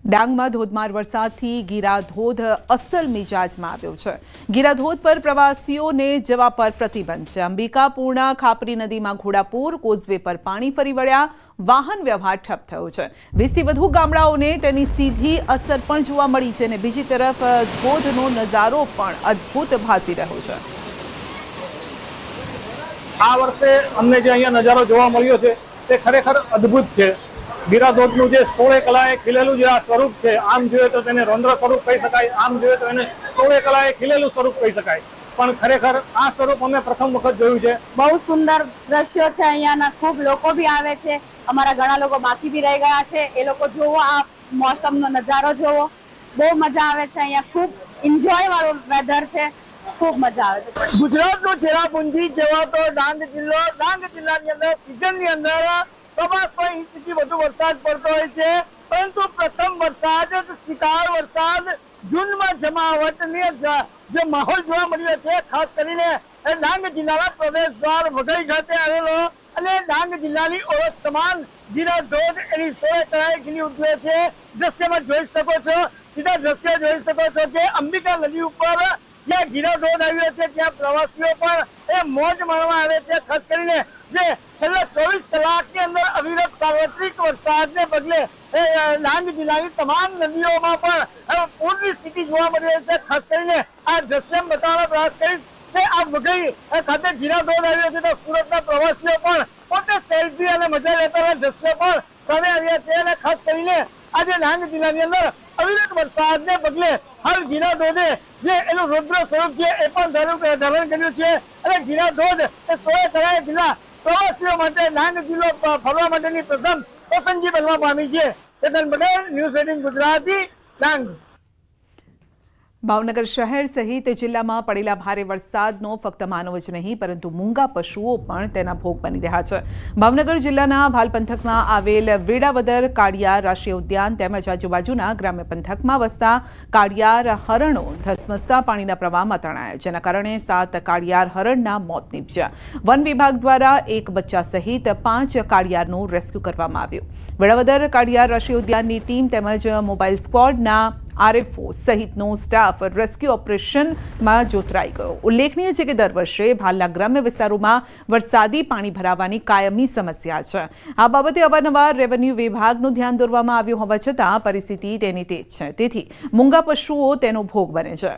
ડાંગમાં ધોધમાર વરસાદથી ગીરાધોધ અસલ મિજાજમાં આવ્યો છે। ગીરાધોધ પર પ્રવાસીઓને જવા પર પ્રતિબંધ છે। અંબિકા પૂર્ણા ખાપરી નદીમાં ઘોડાપૂર, કોઝવે પર પાણી ફરી વળ્યા, વાહન વ્યવહાર ઠપ થયો છે। 20થી વધુ ગામડાઓને તેની સીધી અસર પણ જોવા મળી છે અને બીજી તરફ ધોધનો નજારો પણ અદ્ભુત ભાસી રહ્યો છે। આ વર્ષે અમને જે અહીંયા નજારો જોવા મળ્યો છે તે ખરેખર અદ્ભુત છે। ગીરાધોધનું જે 16 કલાએ ખીલેલું જે આ સ્વરૂપ છે, આમ જોઈએ તો તેને રૌદ્ર સ્વરૂપ કહી શકાય, આમ જોઈએ તો એને 16 કલાએ ખીલેલું સ્વરૂપ કહી શકાય, પણ ખરેખર આ સ્વરૂપ અમે પ્રથમ વખત જોયું છે। બહુ સુંદર દ્રશ્યો છે અહીંયાના, ખૂબ લોકો બી આવે છે, અમારા ઘણા લોકો બાકી બી રહી ગયા છે, એ લોકો જોવો, આ મોસમનો નજારો જોવો, બહુ મજા આવે છે। અહીંયા ખૂબ એન્જોય વાળું વેધર છે, ખૂબ મજા આવે છે। ગુજરાતનું ચેરાપુંજી કહેવાતો ડાંગ જિલ્લો, ડાંગ જિલ્લાની અંદર સિઝનની અંદર 125 ઇંચથી વધુ વરસાદ પડતો હોય છે, પરંતુ પ્રથમ વરસાદ શિકાર વરસાદ જૂનમાં જમાવટની જે માહોલ જોવા મળ્યો છે, ખાસ કરીને ડાંગ જિલ્લાના પ્રવેશ દ્વાર વઘઈ ખાતે આવેલો અને ડાંગ જિલ્લાની ઓળખ સમાન ગીરાધોધ એની 16 કલાએ ખીલી ઉઠ્યો છે। દ્રશ્યમાં જોઈ શકો છો, સીધા દ્રશ્ય જોઈ શકો છો કે અંબિકા નદી ઉપર જ્યાં ગીરાધોધ આવ્યો છે ત્યાં પ્રવાસીઓ પણ એ મોજ માણવા આવે છે। ખાસ કરીને જે છેલ્લા 24 કલાકની અંદર અવિરત સાર્વત્રિક વરસાદને પગલે ડાંગ જિલ્લાની તમામ નદીઓમાં પણ પૂરની સ્થિતિ જોવા મળી રહી છે। ખાસ કરીને આ દ્રશ્ય બતાવવાનો પ્રયાસ કરીશ કે આ વઘઈ ખાતે ગીરાધોધ આવ્યો છે તો સુરતના પ્રવાસીઓ પણ પોતે સેલ્ફી અને મજા લેતા દ્રશ્યો પણ સામે આવ્યા છે અને ખાસ કરીને આજે ડાંગ જિલ્લાની અંદર અવિરત વરસાદને પગલે હાલ ગીરાધોધે જે એનું રૌદ્ર સ્વરૂપ છે એ પણ ધારણ કર્યું છે અને ગીરાધોધ એ 16 કલાએ જિલ્લા પ્રવાસીઓ માટે ડાંગ જિલ્લો ફરવા માટેની પ્રથમ પસંદગી બનવા પામી છે। ચેતન પટેલ, ન્યૂઝ 18 ગુજરાતી, ડાંગ। ભાવનગર શહેર સહિત જિલ્લામાં પડેલા ભારે વરસાદનો ફક્ત માનવ જ નહીં પરંતુ મૂંગા પશુઓ પણ તેના ભોગ બની રહ્યા છે। ભાવનગર જિલ્લાના ભાલ પંથકમાં આવેલ વેડાવદર કાળિયાર રાષ્ટ્રીય ઉદ્યાન તેમજ આજુબાજુના ગ્રામ્ય પંથકમાં વસતા કાળિયાર હરણો ધસમસતા પાણીના પ્રવાહમાં તણાયા, જેના કારણે 7 કાળિયાર હરણના મોત નીપજ્યા। વન વિભાગ દ્વારા એક બચ્ચા સહિત 5 કાળિયારનું રેસ્ક્યુ કરવામાં આવ્યું। વેડાવદર કાળિયાર રાષ્ટ્રીય ઉદ્યાનની ટીમ તેમજ મોબાઈલ સ્ક્વોડના આરએફઓ સહિતનો સ્ટાફ રેસ્ક્યુ ઓપરેશનમાં જોતરાઈ ગયો। ઉલ્લેખનીય છે કે દર વર્ષે ભાલના ગ્રામ્ય વિસ્તારોમાં વરસાદી પાણી ભરાવાની કાયમી સમસ્યા છે। આ બાબતે અવારનવાર રેવન્યુ વિભાગનું ધ્યાન દોરવામાં આવ્યું હોવા છતાં પરિસ્થિતિ તેની તે જ છે, તેથી મૂંગા પશુઓ તેનો ભોગ બને છે।